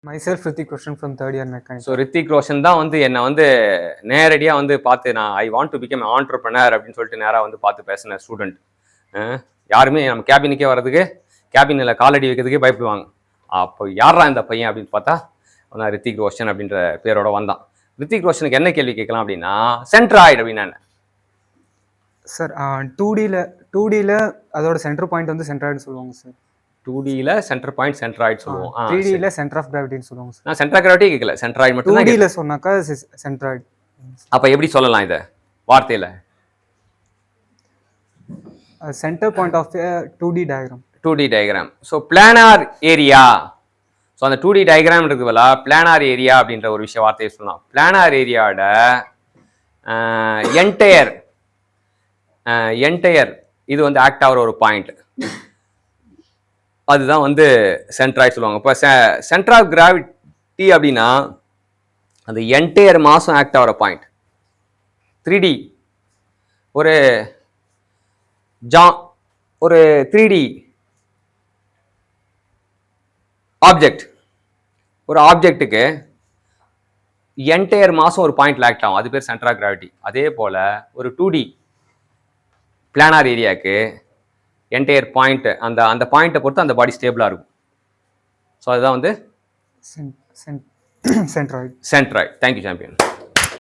Myself, Hrithik Roshan from third year mechanics. So Hrithik Roshan தான் வந்து என்னை வந்து நேரடியாக வந்து பார்த்து நான் I want to become entrepreneur அப்படின்னு சொல்லிட்டு நேராக வந்து பார்த்து பேசின ஸ்டூடெண்ட். யாருமே நம்ம கேபினுக்கே வர்றதுக்கு கேபினில் காலடி வைக்கிறதுக்கே பயப்படுவாங்க. அப்போ யாரா இந்த பையன் அப்படின்னு பார்த்தா நான் ரித்திக் ரோஷன் அப்படின்ற பேரோட வந்தான். ரித்திக் ரோஷனுக்கு என்ன கேள்வி கேட்கலாம் அப்படின்னா, சென்ட்ராய்டு அப்படின்னா என்ன சார்? 2Dல அதோட சென்டர் பாயிண்ட் வந்து சென்ட்ராய்டு சொல்லுவாங்க சார். 2Dல சென்டர் பாயிண்ட் சென்ட்ராய்டு சொல்லுவோம். 3Dல சென்டர் ஆஃப் கிராவிட்டின்னு சொல்லுவாங்க சார். நான் சென்டர் ஆஃப் கிராவிட்டி கேட்கல, சென்ட்ராய்டு மட்டும் தான். 2Dல சொன்னாக்கா சென்ட்ராய்டு. அப்போ எப்படி சொல்லலாம் இதை வார்த்தையில்? Centre point of 2D diagram. 2D diagram. So planar area. So அந்த 2D டயக்ராம் இருக்குதுல, பிளானார் ஏரியா அப்படின்ற ஒரு விஷய வார்த்தையை சொல்லலாம். பிளானார் ஏரியாவோட என்டையர் இது வந்து ஆக்ட் ஆகிற ஒரு பாயிண்ட், அதுதான் வந்து சென்ட்ராய்டு சொல்லுவாங்க. இப்போ சென்டர் ஆஃப் கிராவிட்டி அப்படின்னா அந்த என்டையர் மாசம் ஆக்ட் ஆகிற பாயிண்ட். 3D ஒரு 3D ஆப்ஜெக்ட், ஒரு ஆப்ஜெக்ட்டுக்கு என்டையர் மாசம் ஒரு பாயிண்ட்ல ஆக்ட் ஆகும், அது பேர் சென்டர் ஆஃப் கிராவிட்டி. அதே போல ஒரு 2D பிளானார் ஏரியாவுக்கு என்டையர் பாயிண்ட், அந்த பாயிண்ட்டை பொறுத்து அந்த பாடி ஸ்டேபிளாக இருக்கும். ஸோ அதுதான் வந்து சென்ட்ராய்டு. Thank you champion.